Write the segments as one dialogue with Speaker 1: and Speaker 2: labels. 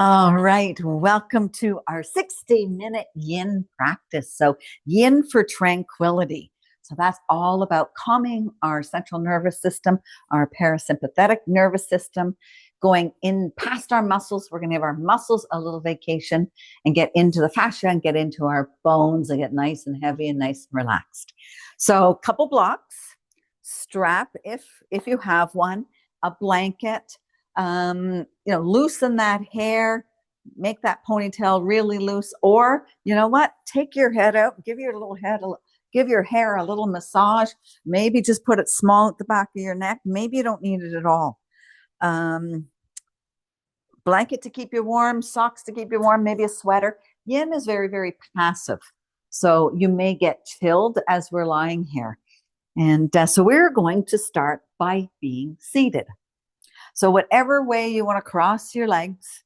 Speaker 1: All right, welcome to our 60-minute yin practice. So, yin for tranquility. So, that's all about calming our central nervous system, our parasympathetic nervous system, going in past our muscles. We're going to give our muscles a little vacation and get into the fascia and get into our bones and get nice and heavy and nice and relaxed. So, a couple blocks, strap if you have one, a blanket. Loosen that hair, make that ponytail really loose, or you know what, take your head out, give your hair a little massage, maybe just put it small at the back of your neck, maybe you don't need it at all. Blanket to keep you warm, socks to keep you warm, maybe a sweater. Yin is very, very passive, so you may get chilled as we're lying here. And so we're going to start by being seated. So whatever way you want to cross your legs,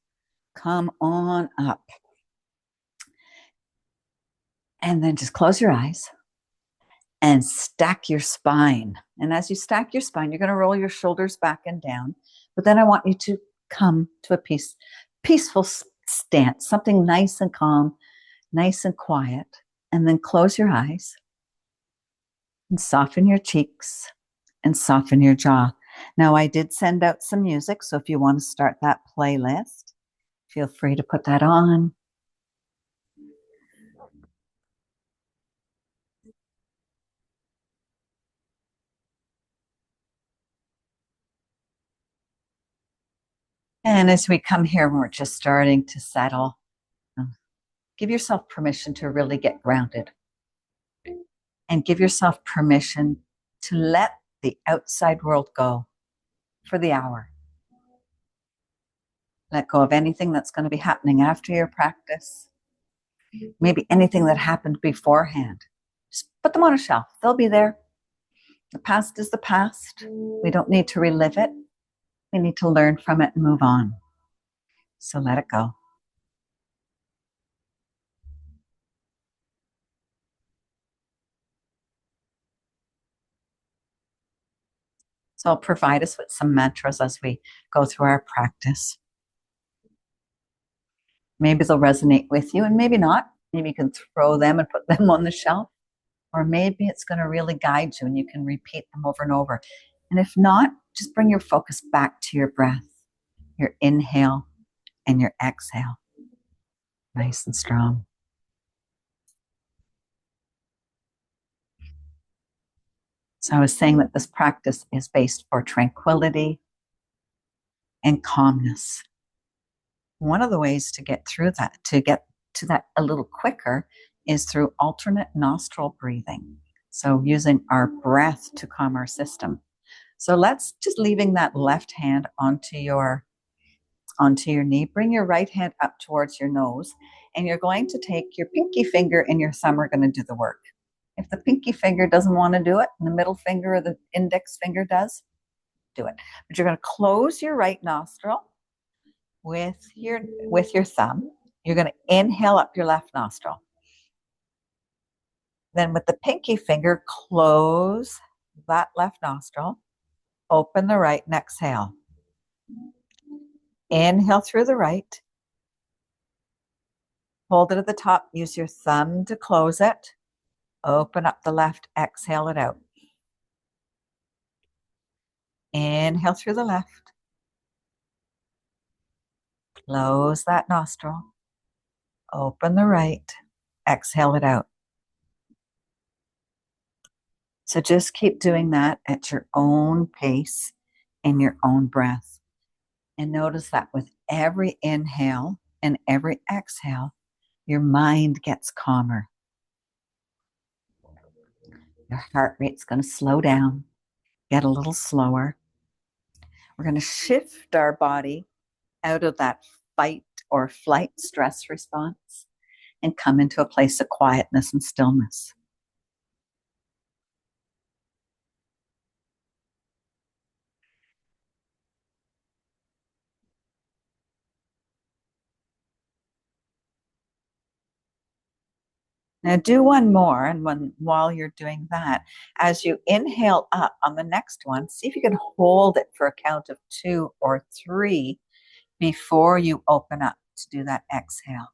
Speaker 1: come on up. And then just close your eyes and stack your spine. And as you stack your spine, you're going to roll your shoulders back and down. But then I want you to come to a peaceful stance, something nice and calm, nice and quiet. And then close your eyes and soften your cheeks and soften your jaw. Now, I did send out some music, so if you want to start that playlist, feel free to put that on. And as we come here, we're just starting to settle. Give yourself permission to really get grounded. And give yourself permission to let the outside world go for the hour. Let go of anything that's going to be happening after your practice. Maybe anything that happened beforehand. Just put them on a shelf. They'll be there. The past is the past. We don't need to relive it. We need to learn from it and move on. So let it go. So I'll provide us with some mantras as we go through our practice. Maybe they'll resonate with you and maybe not. Maybe you can throw them and put them on the shelf. Or maybe it's going to really guide you and you can repeat them over and over. And if not, just bring your focus back to your breath, your inhale and your exhale. Nice and strong. So I was saying that this practice is based for tranquility and calmness. One of the ways to get through that, to get to that a little quicker, is through alternate nostril breathing. So using our breath to calm our system. So let's just leaving that left hand onto your knee. Bring your right hand up towards your nose, and you're going to take your pinky finger and your thumb are going to do the work. If the pinky finger doesn't want to do it, and the middle finger or the index finger does, do it. But you're going to close your right nostril with your thumb. You're going to inhale up your left nostril. Then with the pinky finger, close that left nostril, open the right, and exhale. Inhale through the right. Hold it at the top. Use your thumb to close it. Open up the left, exhale it out. Inhale through the left. Close that nostril. Open the right, exhale it out. So just keep doing that at your own pace and your own breath. And notice that with every inhale and every exhale, your mind gets calmer. Your heart rate's going to slow down, get a little slower. We're going to shift our body out of that fight or flight stress response and come into a place of quietness and stillness. Now do one more, and while you're doing that, as you inhale up on the next one, see if you can hold it for a count of 2 or 3 before you open up. to do that exhale.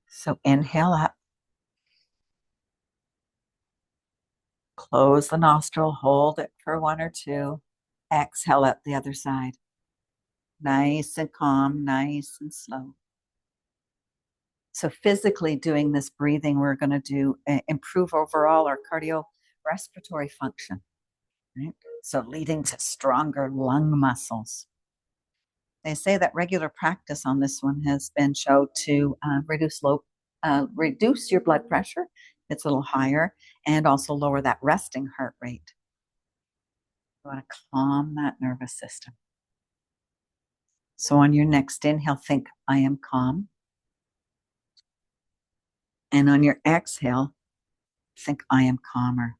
Speaker 1: So inhale up, close the nostril, hold it for 1 or 2. Exhale out the other side. Nice and calm, nice and slow. So physically doing this breathing, we're going to do improve overall our cardiorespiratory function, right? So leading to stronger lung muscles. They say that regular practice on this one has been shown to reduce your blood pressure. It's a little higher, and also lower that resting heart rate. You want to calm that nervous system. So on your next inhale, think, I am calm. And on your exhale, think, I am calmer.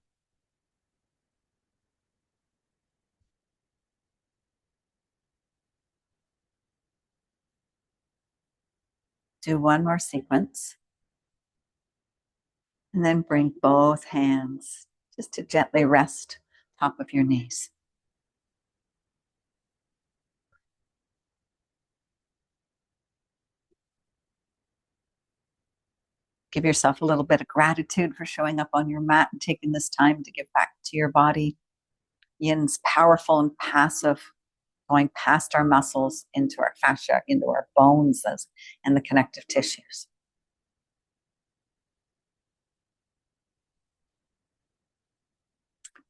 Speaker 1: Do one more sequence. And then bring both hands just to gently rest top of your knees. Give yourself a little bit of gratitude for showing up on your mat and taking this time to give back to your body. Yin's powerful and passive, going past our muscles into our fascia, into our bones and the connective tissues.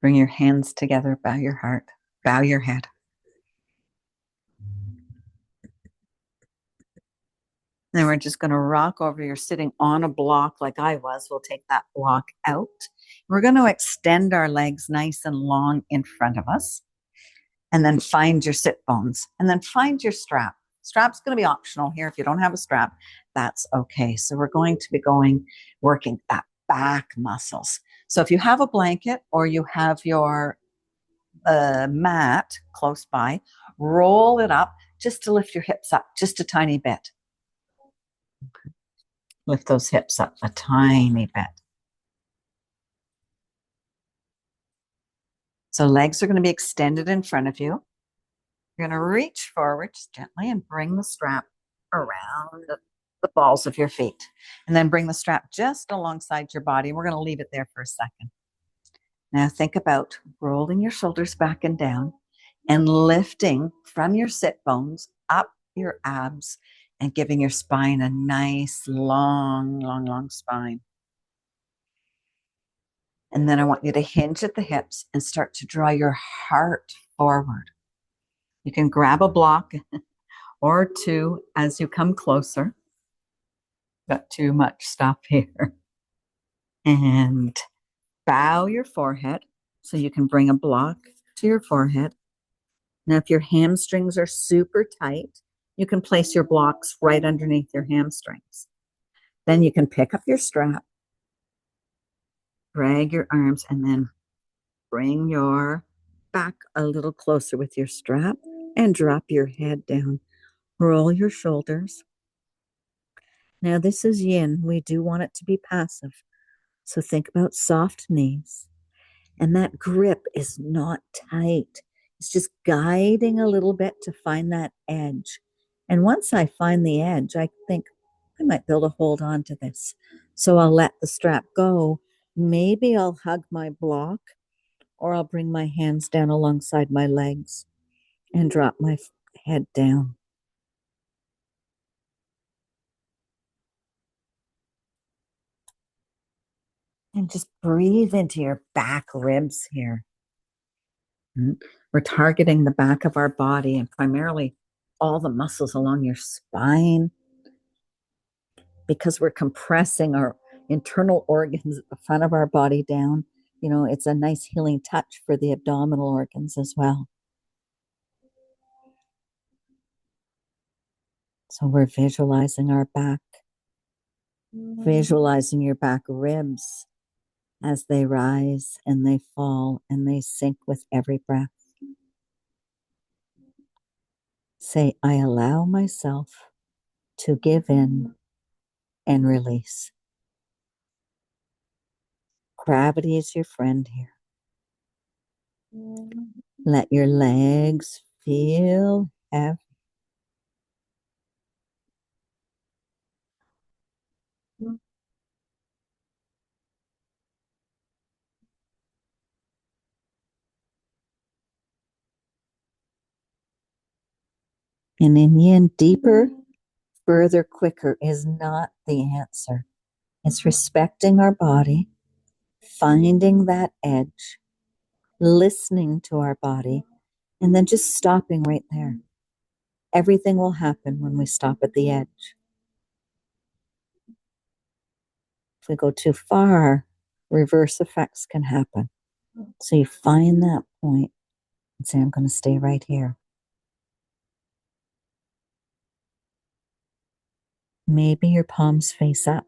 Speaker 1: Bring your hands together, bow your heart, bow your head. Then we're just going to rock over. You're sitting on a block like I was. We'll take that block out. We're going to extend our legs nice and long in front of us. And then find your sit bones. And then find your strap. Strap's going to be optional here. If you don't have a strap, that's okay. So we're going to be working that back muscles. So if you have a blanket or you have your mat close by, roll it up just to lift your hips up just a tiny bit. Lift those hips up a tiny bit. So legs are going to be extended in front of you. You're going to reach forward just gently and bring the strap around the balls of your feet. And then bring the strap just alongside your body. We're going to leave it there for a second. Now think about rolling your shoulders back and down and lifting from your sit bones up your abs and giving your spine a nice, long spine. And then I want you to hinge at the hips and start to draw your heart forward. You can grab a block or 2 as you come closer. Got too much stuff here. And bow your forehead so you can bring a block to your forehead. Now, if your hamstrings are super tight, you can place your blocks right underneath your hamstrings. Then you can pick up your strap, drag your arms, and then bring your back a little closer with your strap and drop your head down. Roll your shoulders. Now, this is yin. We do want it to be passive. So think about soft knees. And that grip is not tight. It's just guiding a little bit to find that edge. And once I find the edge, I think I might be able to hold on to this. So I'll let the strap go. Maybe I'll hug my block, or I'll bring my hands down alongside my legs and drop my head down. And just breathe into your back ribs here. We're targeting the back of our body and primarily all the muscles along your spine because we're compressing our internal organs at the front of our body down. You know, it's a nice healing touch for the abdominal organs as well. So we're visualizing our back, visualizing your back ribs as they rise and they fall and they sink with every breath. Say, I allow myself to give in and release. Gravity is your friend here. Let your legs feel heavy. And in yin, deeper, further, quicker is not the answer. It's respecting our body, finding that edge, listening to our body, and then just stopping right there. Everything will happen when we stop at the edge. If we go too far, reverse effects can happen. So you find that point and say, I'm going to stay right here. Maybe your palms face up.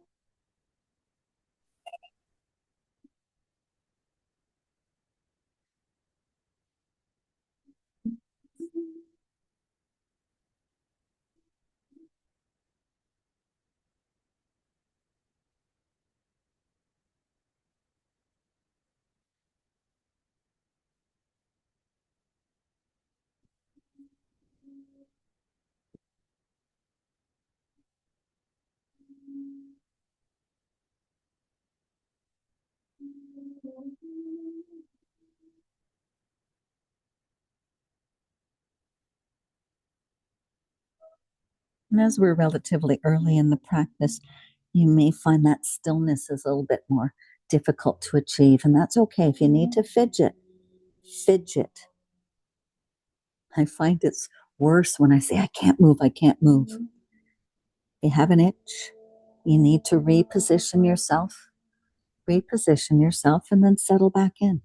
Speaker 1: And as we're relatively early in the practice, you may find that stillness is a little bit more difficult to achieve. And that's okay. If you need to fidget, fidget. I find it's worse when I say, I can't move, I can't move. You have an itch, you need to reposition yourself, and then settle back in.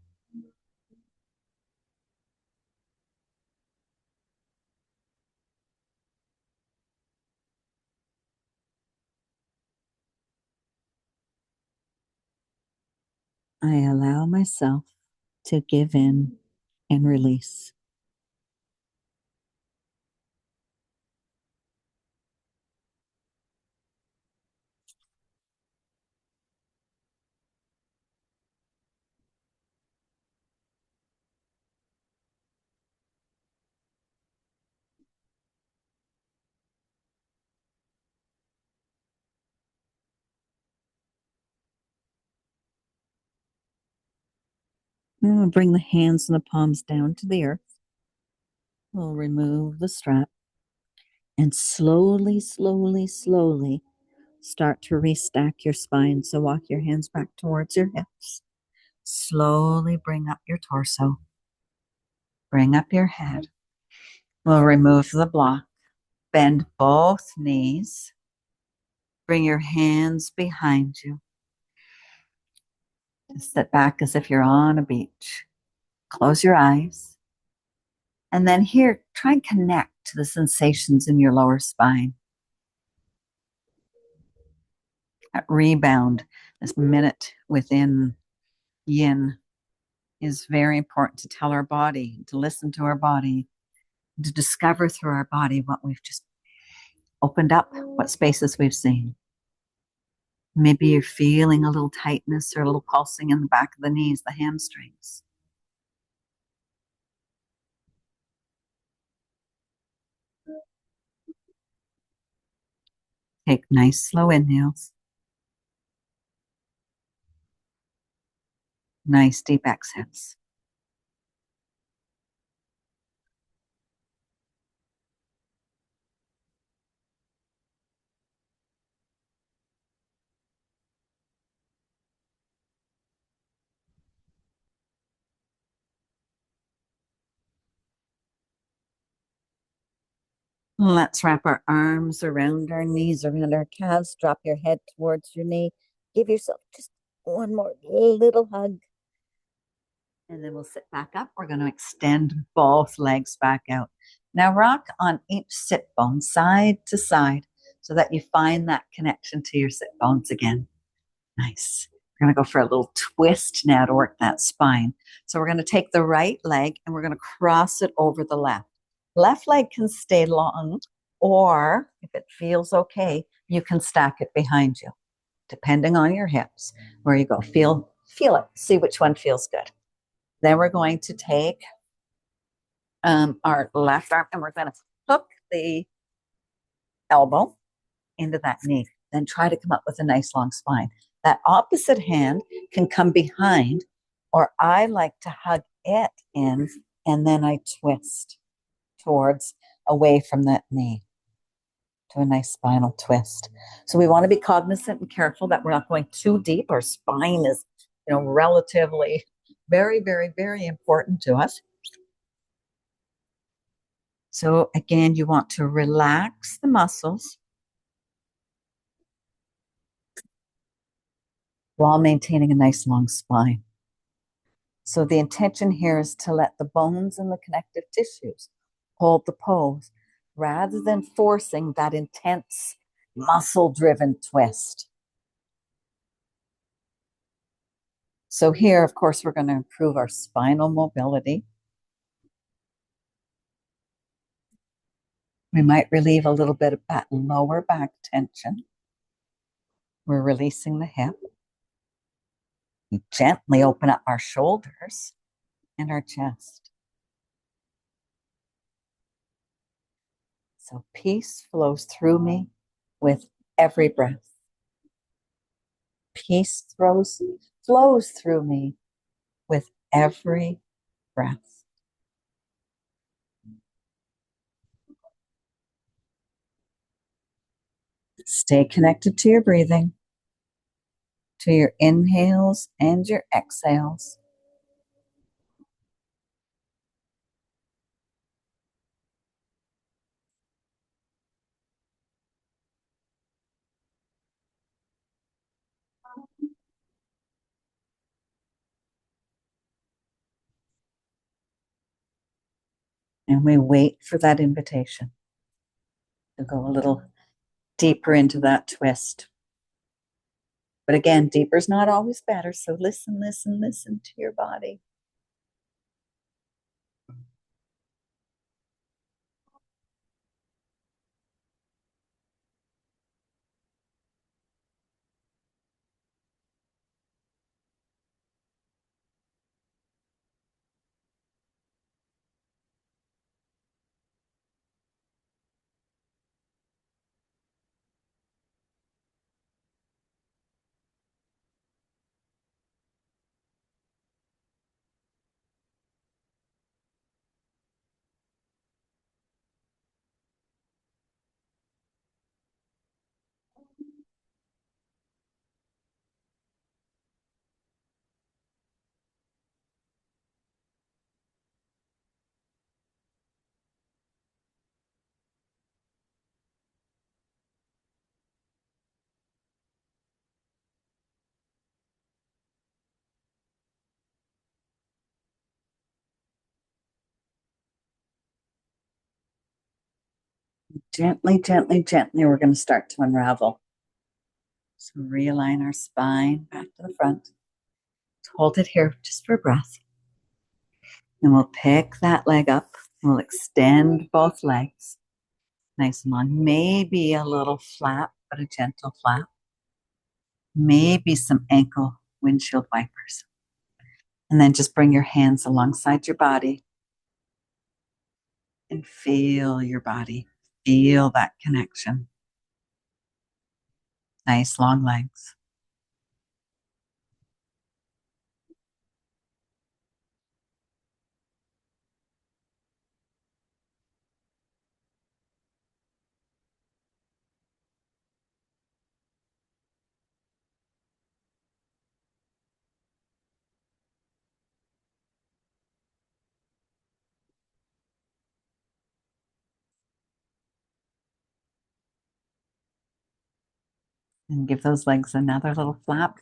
Speaker 1: I allow myself to give in and release. And we'll bring the hands and the palms down to the earth. We'll remove the strap and slowly, slowly, slowly start to restack your spine. So walk your hands back towards your hips. Slowly bring up your torso. Bring up your head. We'll remove the block. Bend both knees. Bring your hands behind you. Sit back as if you're on a beach. Close your eyes. And then here, try and connect to the sensations in your lower spine. That rebound, this minute within yin, is very important to tell our body, to listen to our body, to discover through our body what we've just opened up, what spaces we've seen. Maybe you're feeling a little tightness or a little pulsing in the back of the knees, the hamstrings. Take nice slow inhales. Nice deep exhales. Let's wrap our arms around our knees, around our calves. Drop your head towards your knee. Give yourself just one more little hug. And then we'll sit back up. We're going to extend both legs back out. Now rock on each sit bone side to side so that you find that connection to your sit bones again. Nice. We're going to go for a little twist now to work that spine. So we're going to take the right leg and we're going to cross it over the left. Left leg can stay long, or if it feels okay, you can stack it behind you, depending on your hips. Where you go, feel it, see which one feels good. Then we're going to take our left arm and we're going to hook the elbow into that knee. Then try to come up with a nice long spine. That opposite hand can come behind, or I like to hug it in and then I twist towards away from that knee to a nice spinal twist. So we want to be cognizant and careful that we're not going too deep. Our spine is, relatively very, very, very important to us. So again, you want to relax the muscles while maintaining a nice long spine. So the intention here is to let the bones and the connective tissues hold the pose rather than forcing that intense muscle-driven twist. So here, of course, we're going to improve our spinal mobility. We might relieve a little bit of that lower back tension. We're releasing the hip. We gently open up our shoulders and our chest. So peace flows through me with every breath. Peace flows through me with every breath. Stay connected to your breathing, to your inhales and your exhales. And we wait for that invitation to go a little deeper into that twist. But again, deeper is not always better. So listen, listen, listen to your body. Gently, gently, gently, we're going to start to unravel. So realign our spine back to the front. Hold it here just for a breath. And we'll pick that leg up. We'll extend both legs. Nice and long. Maybe a little flap, but a gentle flap. Maybe some ankle windshield wipers. And then just bring your hands alongside your body and feel your body. Feel that connection. Nice long legs. And give those legs another little flap.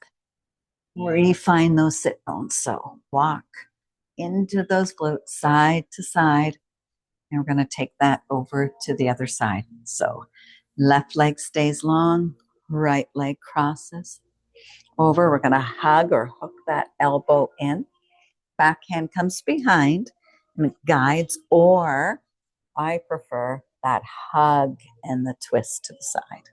Speaker 1: Refine those sit bones. So walk into those glutes side to side. And we're going to take that over to the other side. So left leg stays long, right leg crosses over. We're going to hug or hook that elbow in. Backhand comes behind and it guides, or I prefer that hug and the twist to the side.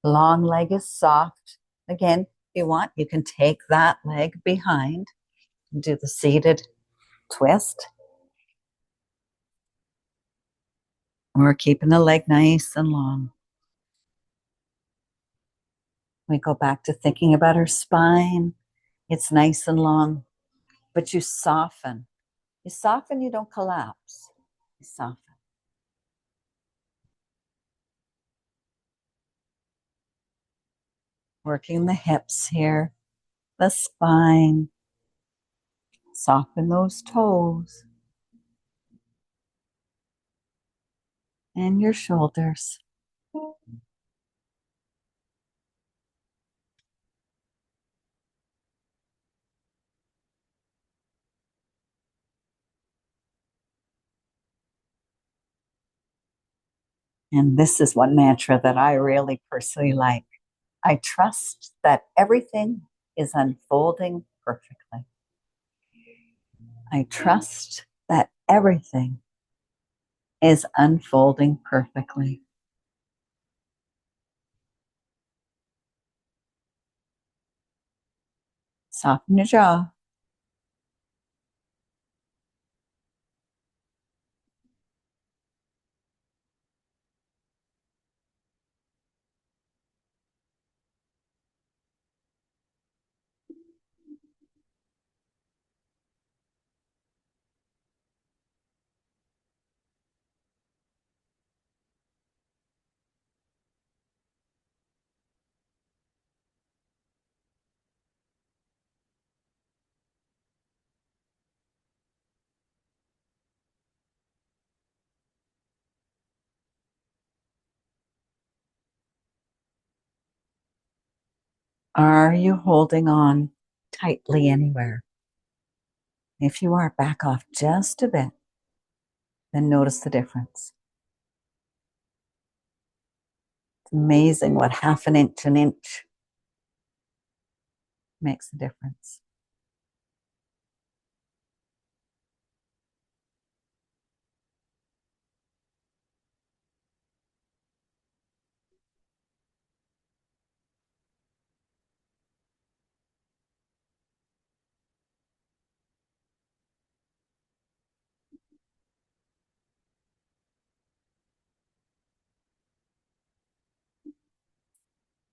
Speaker 1: Long leg is soft. Again, if you want, you can take that leg behind and do the seated twist. We're keeping the leg nice and long. We go back to thinking about our spine. It's nice and long, but you soften. You soften, you don't collapse. Soften. Working the hips here, the spine. Soften those toes and your shoulders. And this is one mantra that I really personally like. I trust that everything is unfolding perfectly. I trust that everything is unfolding perfectly. Soften your jaw. Are you holding on tightly anywhere? If you are, back off just a bit, then notice the difference. It's amazing what half an inch makes a difference.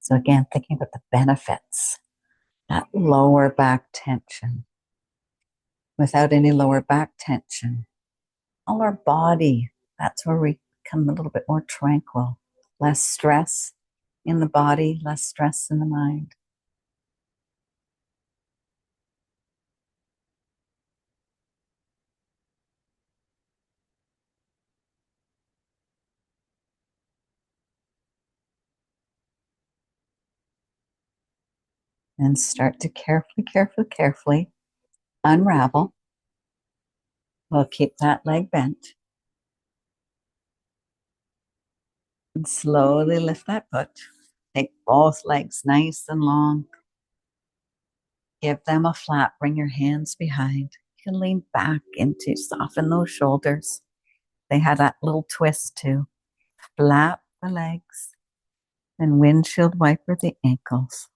Speaker 1: So again, thinking about the benefits, that lower back tension. Without any lower back tension, all our body, that's where we become a little bit more tranquil. Less stress in the body, less stress in the mind. And start to carefully unravel. We'll keep that leg bent. And slowly lift that foot. Take both legs nice and long. Give them a flap. Bring your hands behind. You can lean back into soften those shoulders. They had that little twist too. Flap the legs and windshield wiper the ankles.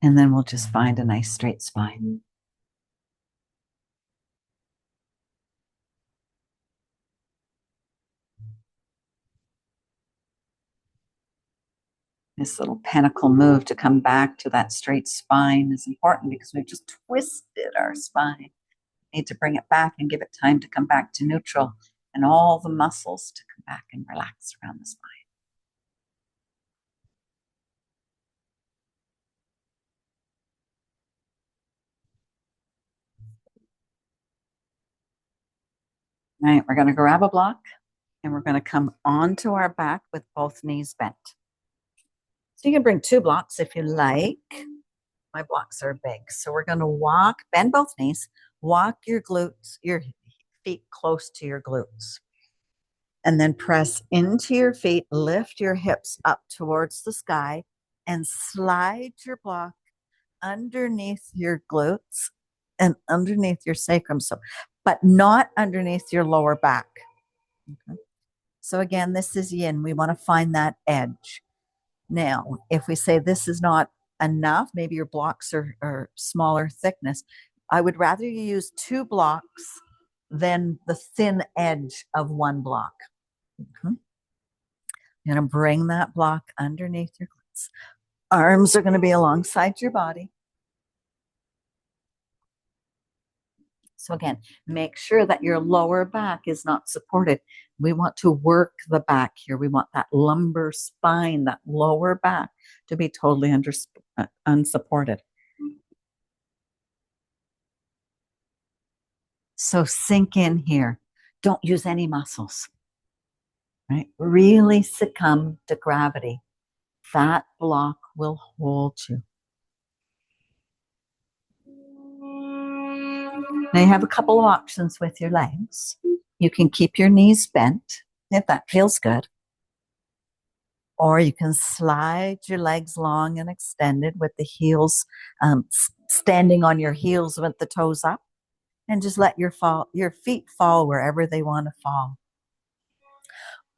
Speaker 1: And then we'll just find a nice straight spine. This little pentacle move to come back to that straight spine is important because we've just twisted our spine. We need to bring it back and give it time to come back to neutral and all the muscles to come back and relax around the spine. All right, we're going to grab a block and we're going to come onto our back with both knees bent. So you can bring two blocks if you like. My blocks are big. So we're going to walk, bend both knees, walk your glutes, your feet close to your glutes. And then press into your feet, lift your hips up towards the sky, and slide your block underneath your glutes and underneath your sacrum, so, but not underneath your lower back. Okay. So again, this is yin. We want to find that edge. Now, if we say this is not enough, maybe your blocks are smaller thickness, I would rather you use two blocks than the thin edge of one block. Okay. You're going to bring that block underneath your glutes. Arms are going to be alongside your body. So again, make sure that your lower back is not supported. We want to work the back here. We want that lumbar spine, that lower back to be totally unsupported. So sink in here. Don't use any muscles, right? Really succumb to gravity. That block will hold you. Now you have a couple of options with your legs. You can keep your knees bent if that feels good, or you can slide your legs long and extended with the heels standing on your heels with the toes up, and just let your feet fall wherever they want to fall.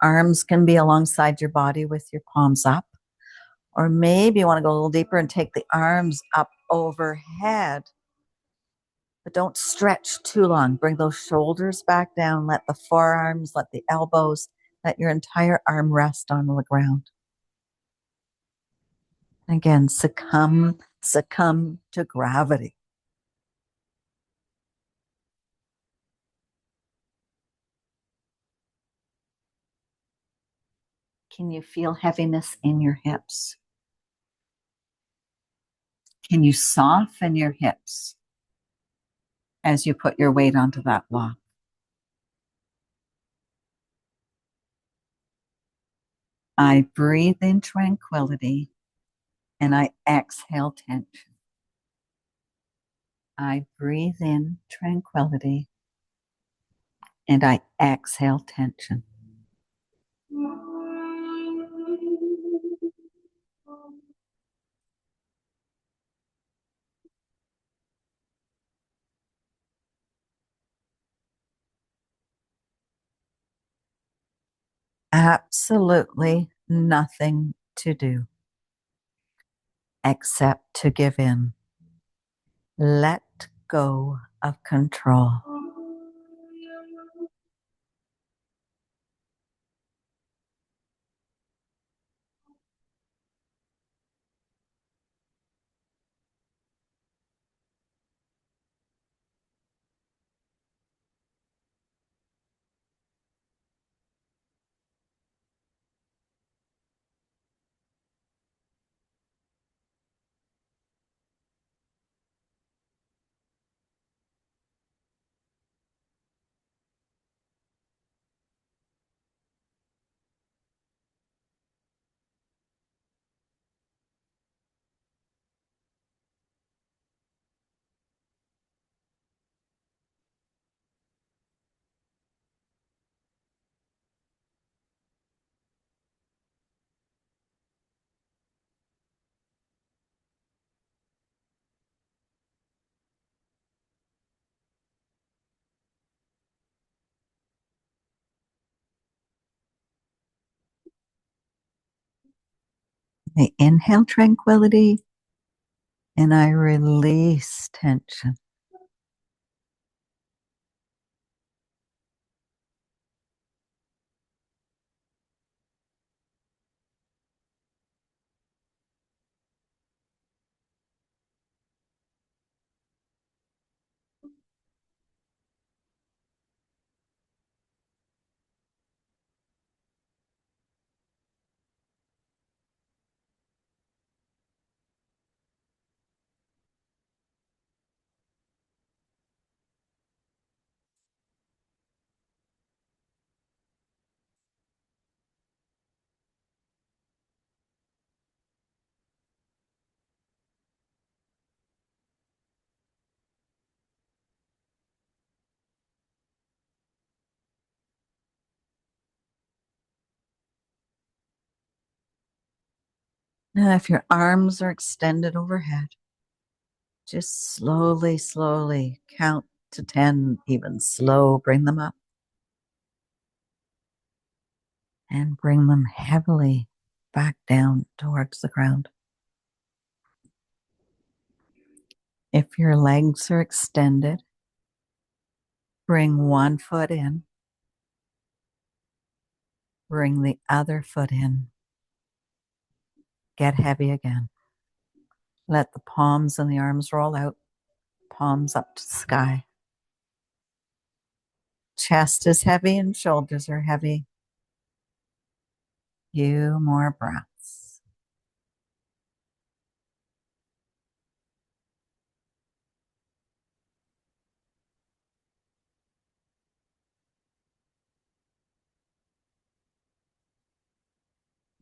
Speaker 1: Arms can be alongside your body with your palms up, or maybe you want to go a little deeper and take the arms up overhead. But don't stretch too long. Bring those shoulders back down. Let the forearms, let the elbows, let your entire arm rest on the ground. Again, succumb to gravity. Can you feel heaviness in your hips? Can you soften your hips as you put your weight onto that block? I breathe in tranquility and I exhale tension. I breathe in tranquility and I exhale tension. Absolutely nothing to do except to give in. Let go of control. I inhale tranquility and I release tension. Now, if your arms are extended overhead, just slowly count to 10, even slow, bring them up and bring them heavily back down towards the ground. If your legs are extended, bring one foot in, bring the other foot in, get heavy again. Let the palms and the arms roll out, palms up to the sky. Chest is heavy and shoulders are heavy. Few more breaths.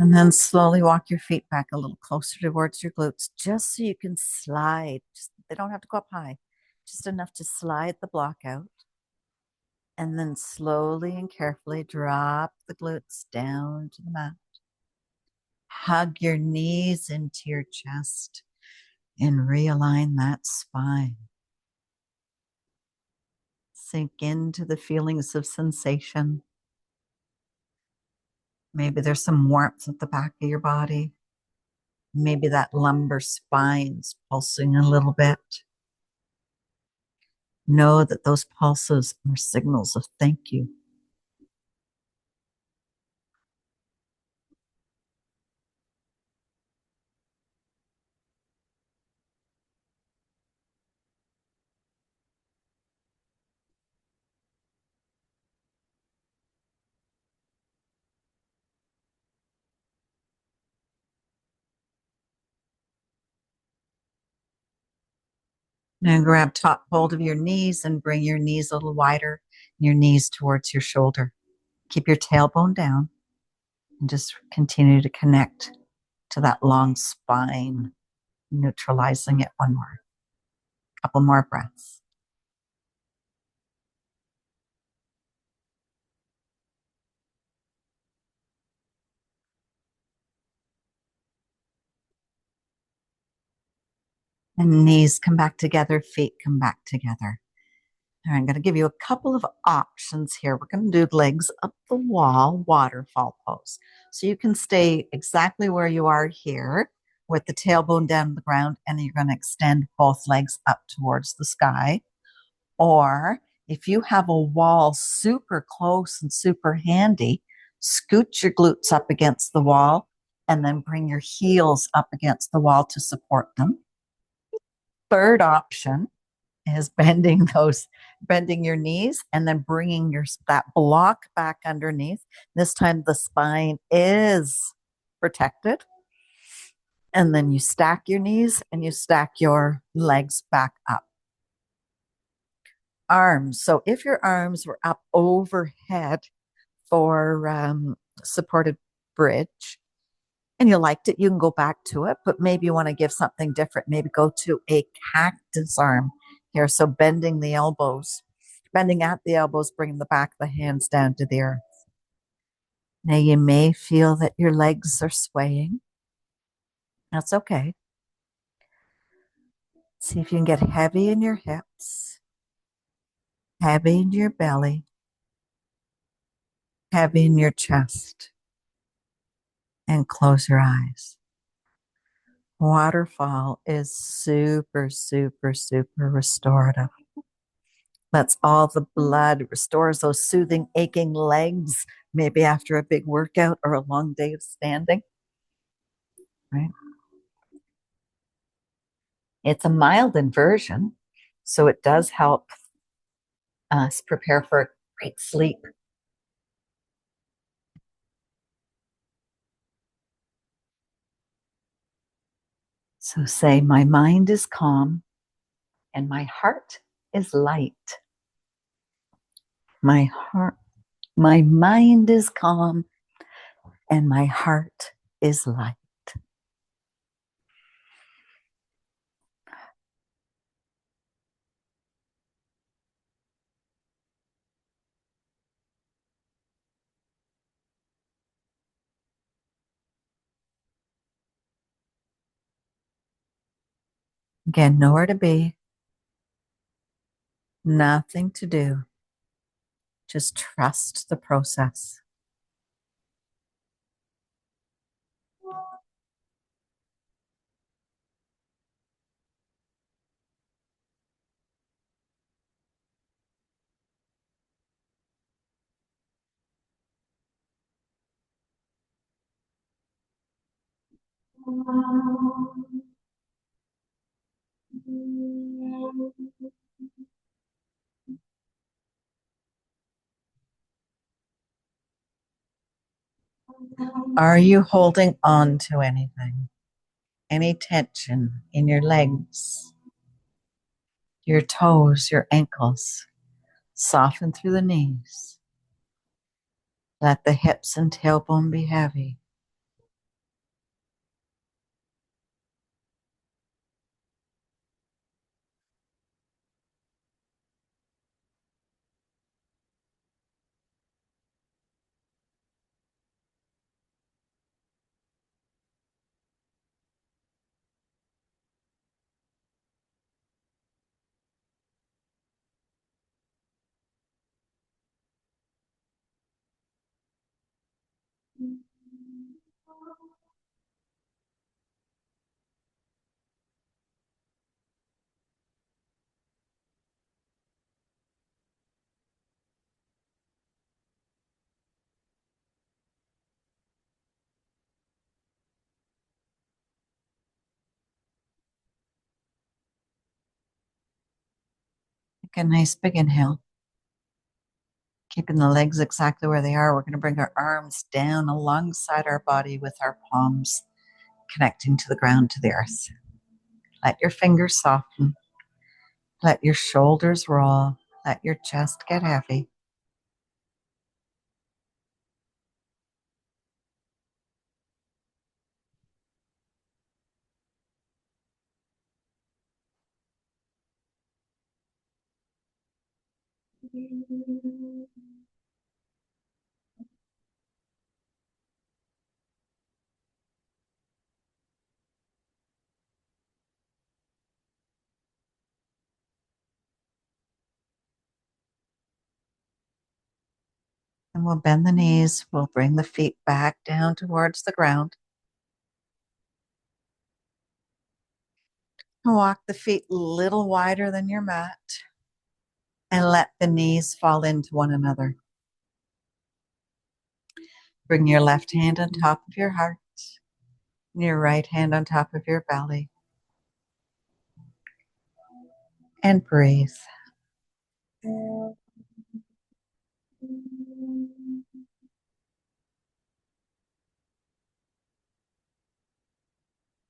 Speaker 1: And then slowly walk your feet back a little closer towards your glutes, just so you can slide. They don't have to go up high, just enough to slide the block out. And then slowly and carefully drop the glutes down to the mat. Hug your knees into your chest and realign that spine. Sink into the feelings of sensation. Maybe there's some warmth at the back of your body. Maybe that lumbar spine's pulsing a little bit. Know that those pulses are signals of thank you. Now grab top hold of your knees and bring your knees a little wider, your knees towards your shoulder. Keep your tailbone down and just continue to connect to that long spine, neutralizing it one more. Couple more breaths. And knees come back together, feet come back together. All right, I'm going to give you a couple of options here. We're going to do legs up the wall, waterfall pose. So you can stay exactly where you are here with the tailbone down to the ground, and you're going to extend both legs up towards the sky. Or if you have a wall super close and super handy, scoot your glutes up against the wall and then bring your heels up against the wall to support them. Third option is bending your knees and then bringing that block back underneath. This time the spine is protected. And then you stack your knees and you stack your legs back up. Arms. So if your arms were up overhead for supported bridge and you liked it, you can go back to it, but maybe you want to give something different. Maybe go to a cactus arm here. So bending at the elbows, bringing the back of the hands down to the earth. Now you may feel that your legs are swaying. That's okay. See if you can get heavy in your hips, heavy in your belly, heavy in your chest, and close your eyes. Waterfall is super, super, super restorative. Lets all the blood, restores those soothing, aching legs, maybe after a big workout or a long day of standing. Right? It's a mild inversion, so it does help us prepare for a great sleep. So say, my mind is calm and my heart is light. My mind is calm and my heart is light. Again, nowhere to be, nothing to do. Just trust the process. Are you holding on to anything? Any tension in your legs, your toes, your ankles? Soften through the knees. Let the hips and tailbone be heavy. Take a nice big inhale. Keeping the legs exactly where they are. We're going to bring our arms down alongside our body with our palms connecting to the ground, to the earth. Let your fingers soften. Let your shoulders roll. Let your chest get heavy. And we'll bend the knees. We'll bring the feet back down towards the ground. And walk the feet a little wider than your mat. And let the knees fall into one another. Bring your left hand on top of your heart. And your right hand on top of your belly. And breathe.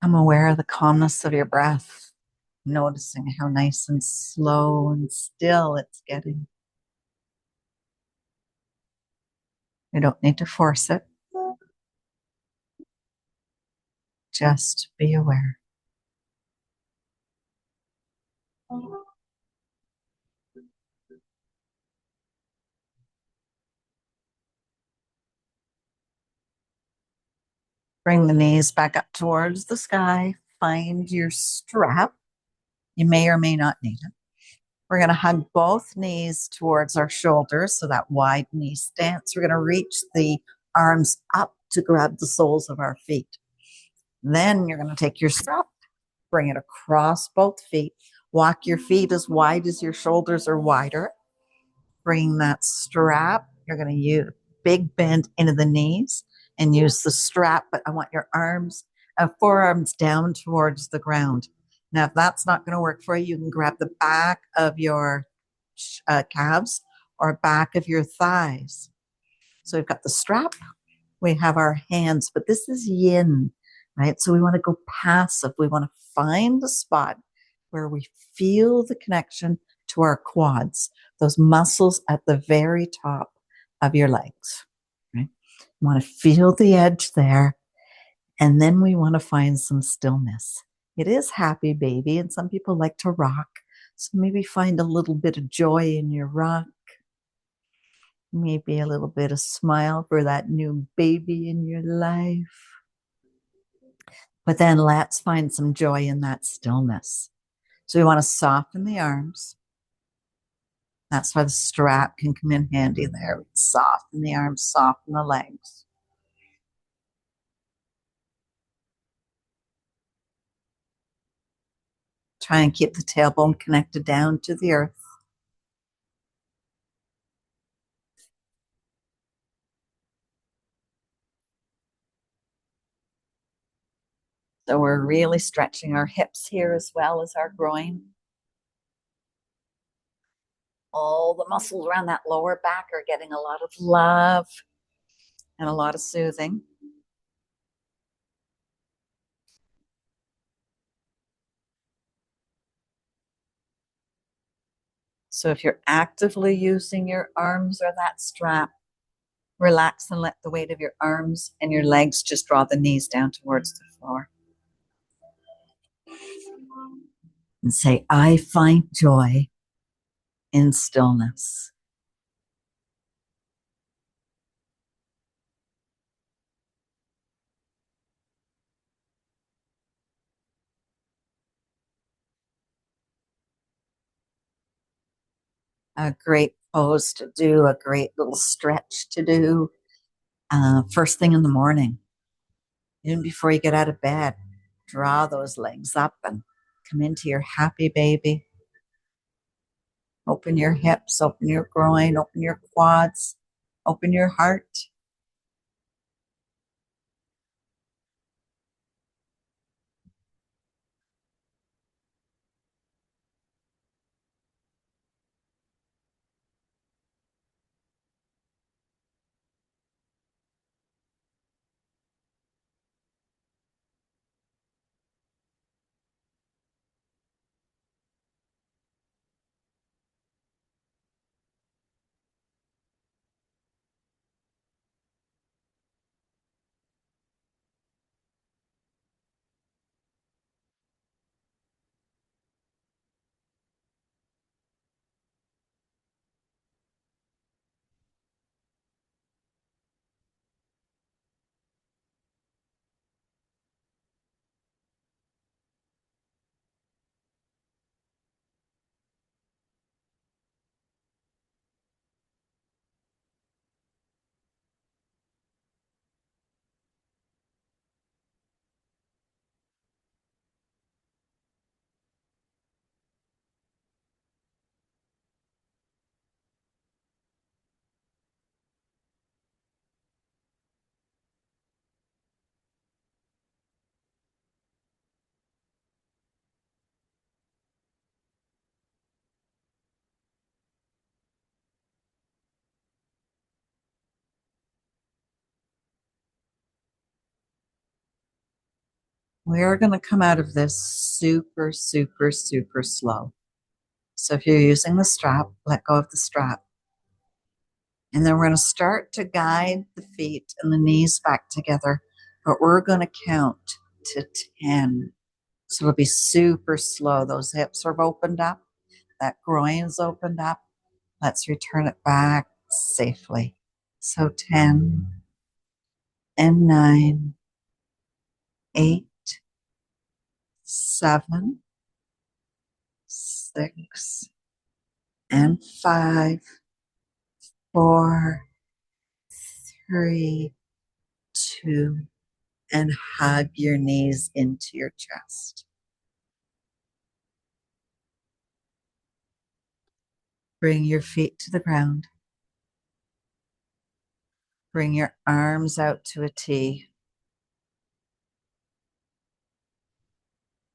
Speaker 1: I'm aware of the calmness of your breath, noticing how nice and slow and still it's getting. You don't need to force it. Just be aware. Bring the knees back up towards the sky. Find your strap. You may or may not need it. We're going to hug both knees towards our shoulders, so that wide knee stance. We're going to reach the arms up to grab the soles of our feet. Then you're going to take your strap, bring it across both feet. Walk your feet as wide as your shoulders are wider. Bring that strap. You're going to use big bend into the knees and use the strap, but I want your forearms down towards the ground. Now, if that's not going to work for you, you can grab the back of your calves or back of your thighs. So we've got the strap, we have our hands, but this is yin, right? So we want to go passive. We want to find the spot where we feel the connection to our quads, those muscles at the very top of your legs, right? We want to feel the edge there. And then we want to find some stillness. It is happy, baby, and some people like to rock. So maybe find a little bit of joy in your rock. Maybe a little bit of smile for that new baby in your life. But then let's find some joy in that stillness. So we want to soften the arms. That's why the strap can come in handy there. Soften the arms, soften the legs. Try and keep the tailbone connected down to the earth. So we're really stretching our hips here as well as our groin. All the muscles around that lower back are getting a lot of love. and a lot of soothing. So if you're actively using your arms or that strap, relax and let the weight of your arms and your legs just draw the knees down towards the floor. And say, I find joy in stillness. A great pose to do, a great little stretch to do first thing in the morning, even before you get out of bed. Draw those legs up and come into your happy baby. Open your hips, open your groin, open your quads, open your heart. We're going to come out of this super, super, super slow. So if you're using the strap, let go of the strap. And then we're going to start to guide the feet and the knees back together, but we're going to count to 10. So it'll be super slow. Those hips are opened up, that groin's opened up. Let's return it back safely. So 10 and 9, 8, 7, 6, and 5, 4, 3, 2, and hug your knees into your chest. Bring your feet to the ground. Bring your arms out to a T.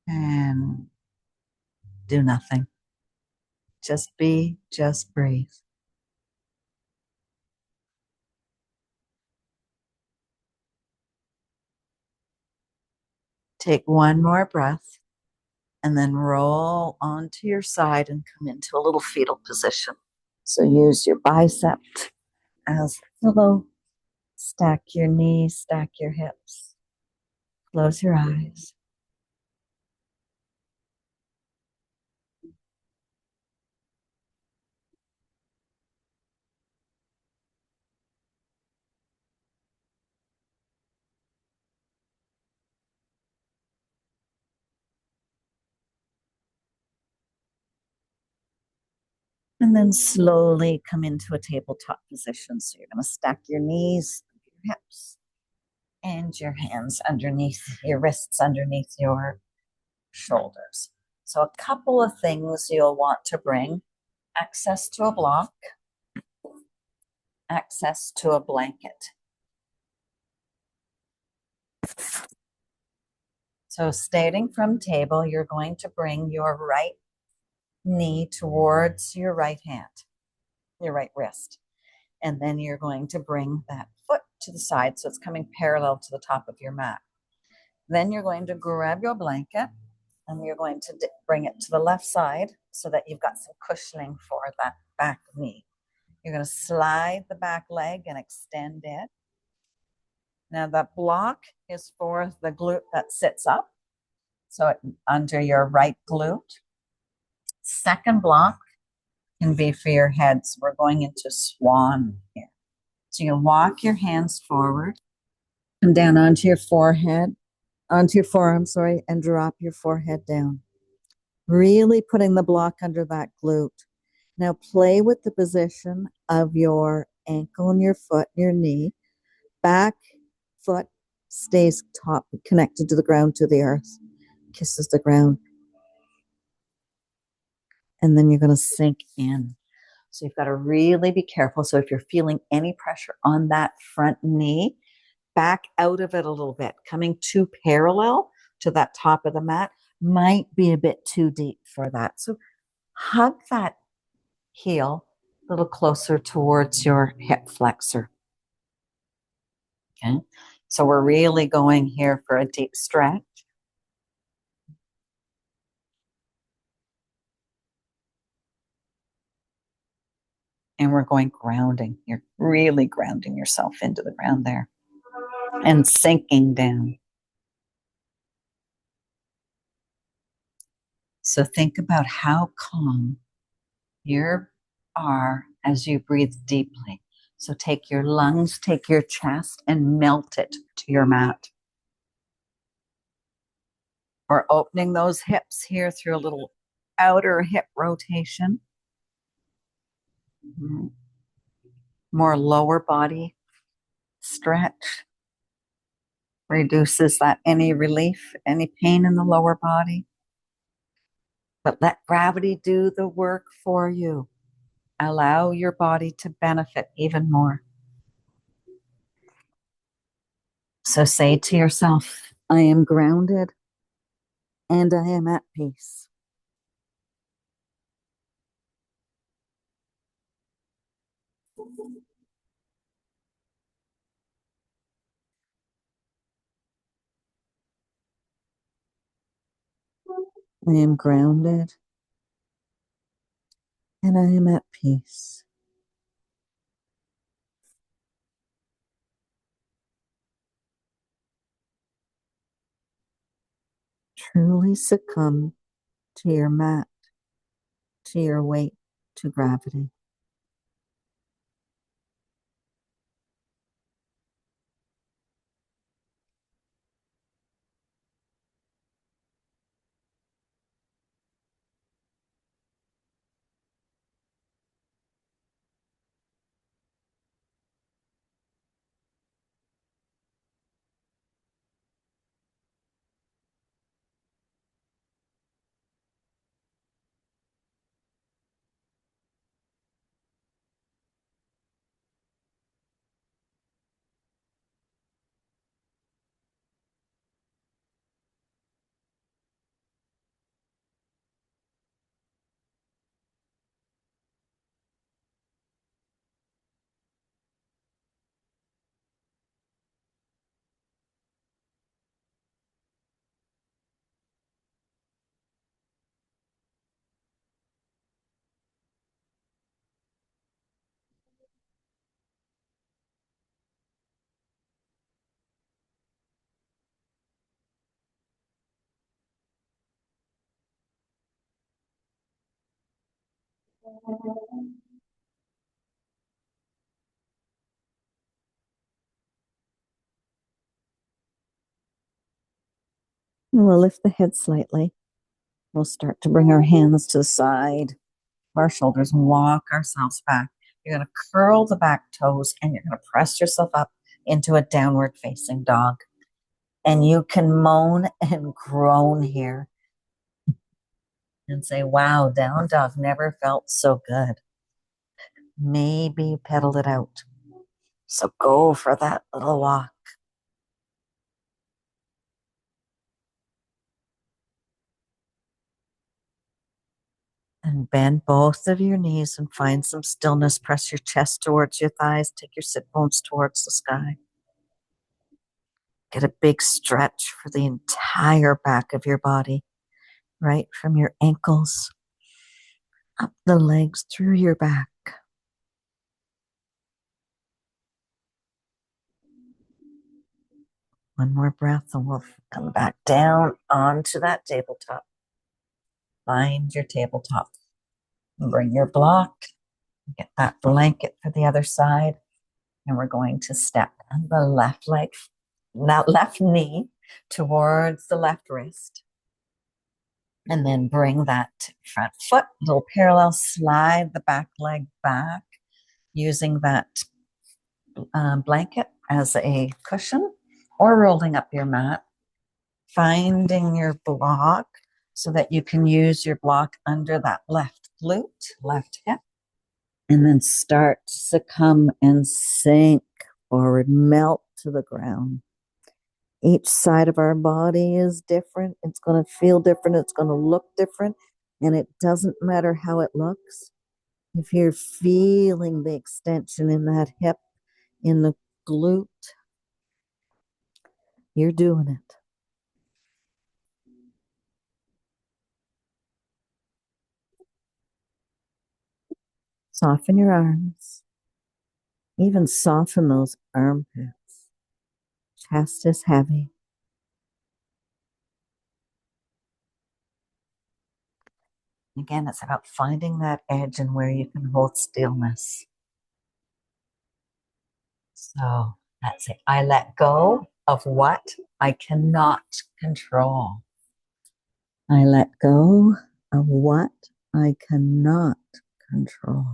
Speaker 1: And do nothing. Just be, just breathe. Take one more breath and then roll onto your side and come into a little fetal position. So use your bicep as a pillow. Stack your knees, stack your hips. Close your eyes. And then slowly come into a tabletop position. So you're going to stack your knees, your hips, and your hands underneath your wrists, underneath your shoulders. So a couple of things you'll want to bring: access to a block, access to a blanket. So starting from table, you're going to bring your right knee towards your right hand, your right wrist. And then you're going to bring that foot to the side, so it's coming parallel to the top of your mat. Then you're going to grab your blanket and you're going to bring it to the left side so that you've got some cushioning for that back knee. You're going to slide the back leg and extend it. Now that block is for the glute that sits up, so under your right glute. Second block can be for your head. So we're going into swan here. So you walk your hands forward and down onto your forehead, onto your forearm, sorry, and drop your forehead down. Really putting the block under that glute. Now play with the position of your ankle and your foot, your knee. Back foot stays top, connected to the ground, to the earth, kisses the ground. And then you're going to sink in. So you've got to really be careful. So if you're feeling any pressure on that front knee, back out of it a little bit. Coming too parallel to that top of the mat might be a bit too deep for that. So hug that heel a little closer towards your hip flexor. Okay. So we're really going here for a deep stretch. And we're going grounding. You're really grounding yourself into the ground there and sinking down. So think about how calm you are as you breathe deeply. So take your lungs, take your chest, and melt it to your mat. Or opening those hips here through a little outer hip rotation. More lower body stretch. Reduces that any relief, any pain in the lower body. But let gravity do the work for you. Allow your body to benefit even more. So say to yourself, I am grounded and I am at peace. I am grounded and I am at peace. Truly succumb to your mat, to your weight, to gravity. We'll lift the head slightly. We'll start to bring our hands to the side of our shoulders and walk ourselves back. You're going to curl the back toes and you're going to press yourself up into a downward facing dog. And you can moan and groan here and say, wow, down dog never felt so good. Maybe you pedaled it out. So go for that little walk. And bend both of your knees and find some stillness. Press your chest towards your thighs. Take your sit bones towards the sky. Get a big stretch for the entire back of your body, right from your ankles, up the legs, through your back. One more breath and we'll come back down onto that tabletop. Find your tabletop. Bring your block. Get that blanket for the other side. And we're going to step on the left leg, now left knee towards the left wrist. And then bring that front foot, little parallel, slide the back leg back using that blanket as a cushion or rolling up your mat. Finding your block so that you can use your block under that left glute, left hip, and then start to succumb and sink forward, melt to the ground. Each side of our body is different. It's going to feel different. It's going to look different. And it doesn't matter how it looks. If you're feeling the extension in that hip, in the glute, you're doing it. Soften your arms. Even soften those armpits. Chest is heavy. Again, it's about finding that edge and where you can hold stillness. So that's it. I let go of what I cannot control. I let go of what I cannot control.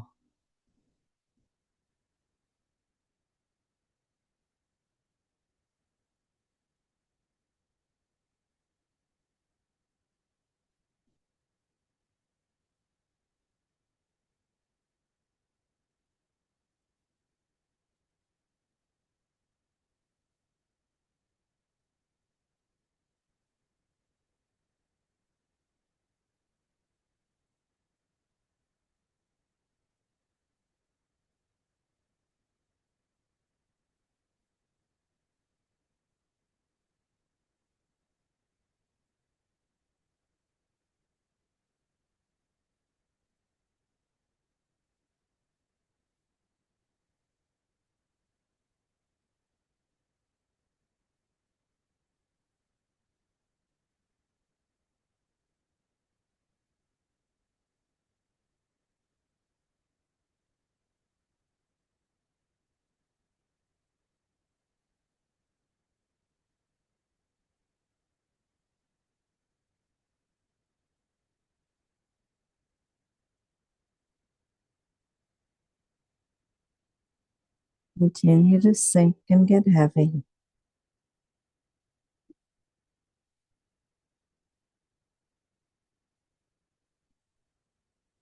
Speaker 1: Continue to sink and get heavy.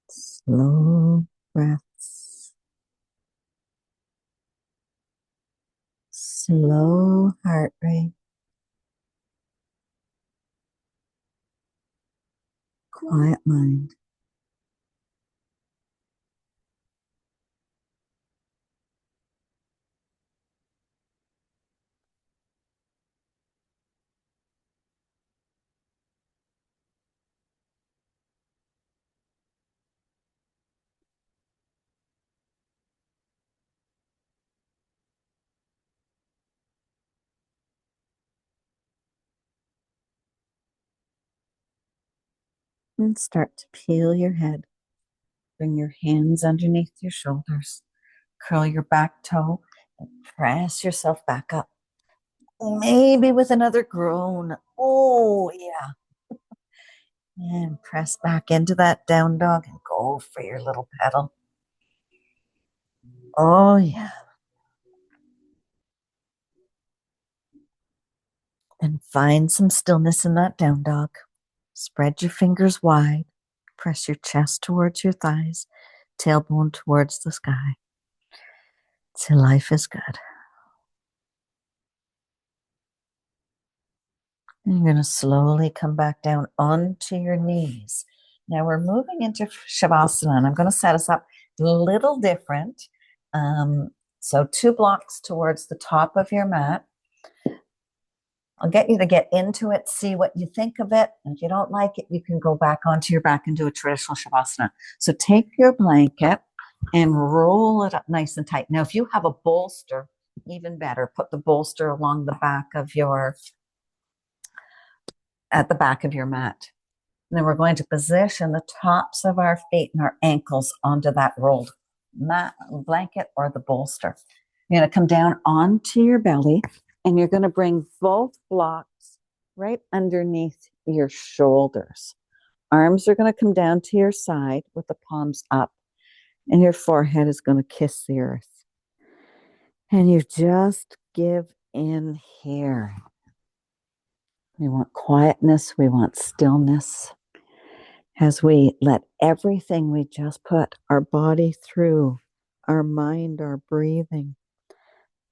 Speaker 1: Slow breaths. Slow heart rate. Quiet mind. And start to peel your head. Bring your hands underneath your shoulders. Curl your back toe and press yourself back up. Maybe with another groan. Oh, yeah. And press back into that down dog and go for your little pedal. Oh, yeah. And find some stillness in that down dog. Spread your fingers wide. Press your chest towards your thighs, tailbone towards the sky. So life is good. And you're going to slowly come back down onto your knees. Now we're moving into Shavasana, and I'm going to set us up a little different. So 2 blocks towards the top of your mat. I'll get you to get into it, see what you think of it. And if you don't like it, you can go back onto your back and do a traditional Shavasana. So take your blanket and roll it up nice and tight. Now, if you have a bolster, even better, put the bolster along the back of at the back of your mat. And then we're going to position the tops of our feet and our ankles onto that rolled mat, blanket, or the bolster. You're going to come down onto your belly and you're going to bring both blocks right underneath your shoulders. Arms are going to come down to your side with the palms up, and your forehead is going to kiss the earth. And you just give in here. We want quietness, we want stillness. As we let everything we just put our body through, our mind, our breathing,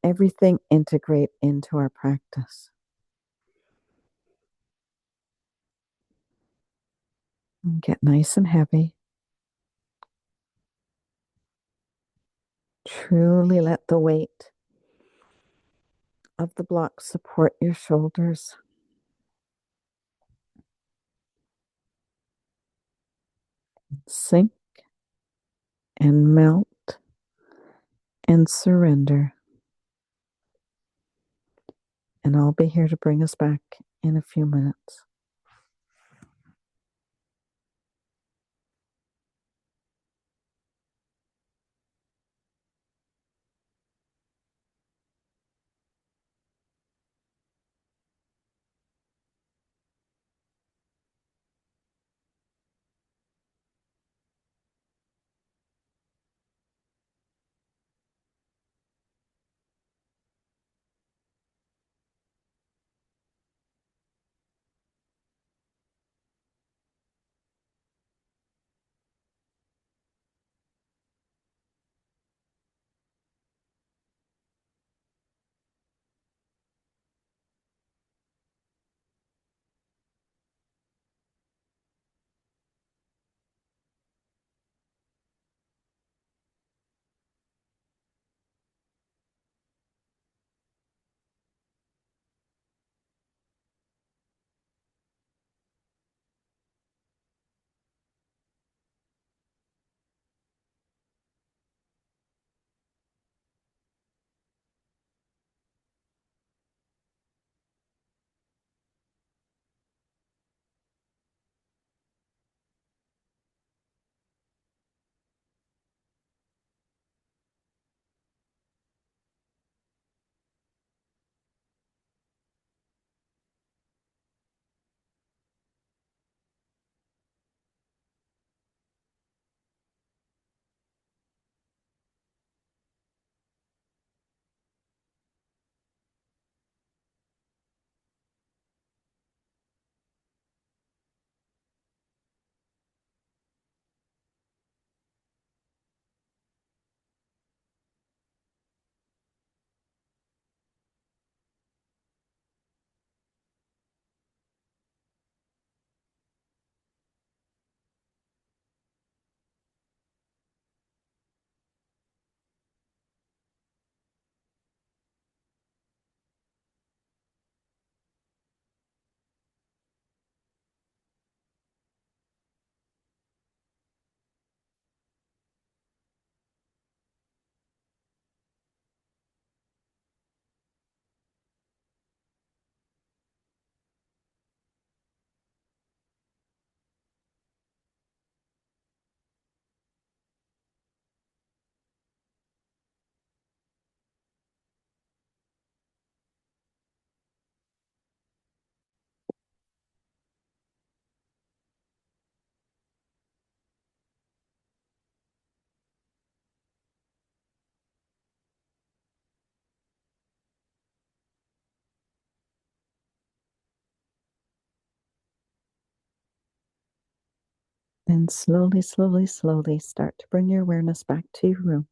Speaker 1: everything integrate into our practice. And get nice and heavy. Truly let the weight of the block support your shoulders. Sink and melt and surrender. And I'll be here to bring us back in a few minutes. Then slowly, slowly, slowly start to bring your awareness back to your room.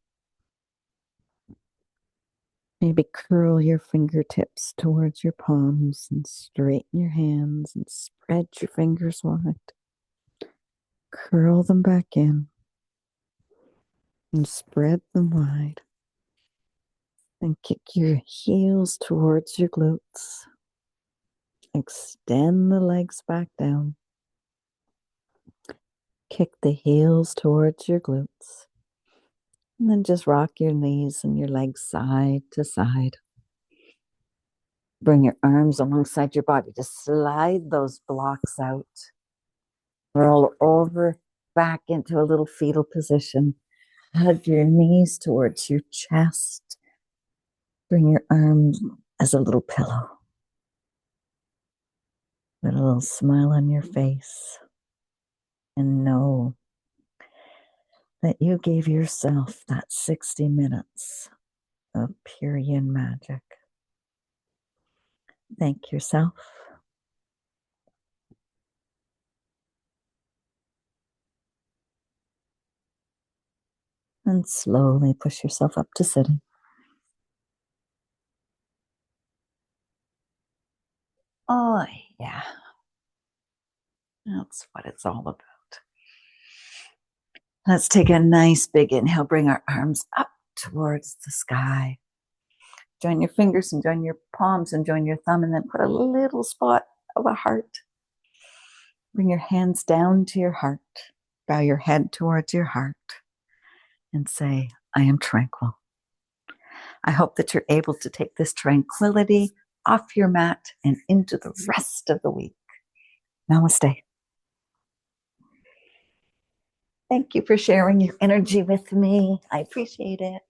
Speaker 1: Maybe curl your fingertips towards your palms and straighten your hands and spread your fingers wide. Curl them back in and spread them wide. And kick your heels towards your glutes. Extend the legs back down. Kick the heels towards your glutes. And then just rock your knees and your legs side to side. Bring your arms alongside your body to slide those blocks out. Roll over back into a little fetal position. Hug your knees towards your chest. Bring your arms as a little pillow. Put a little smile on your face. And know that you gave yourself that 60 minutes of pure yin magic. Thank yourself. And slowly push yourself up to sitting. Oh, yeah. That's what it's all about. Let's take a nice big inhale. Bring our arms up towards the sky. Join your fingers and join your palms and join your thumb, and then put a little spot of a heart. Bring your hands down to your heart. Bow your head towards your heart and say, I am tranquil. I hope that you're able to take this tranquility off your mat and into the rest of the week. Namaste. Thank you for sharing your energy with me. I appreciate it.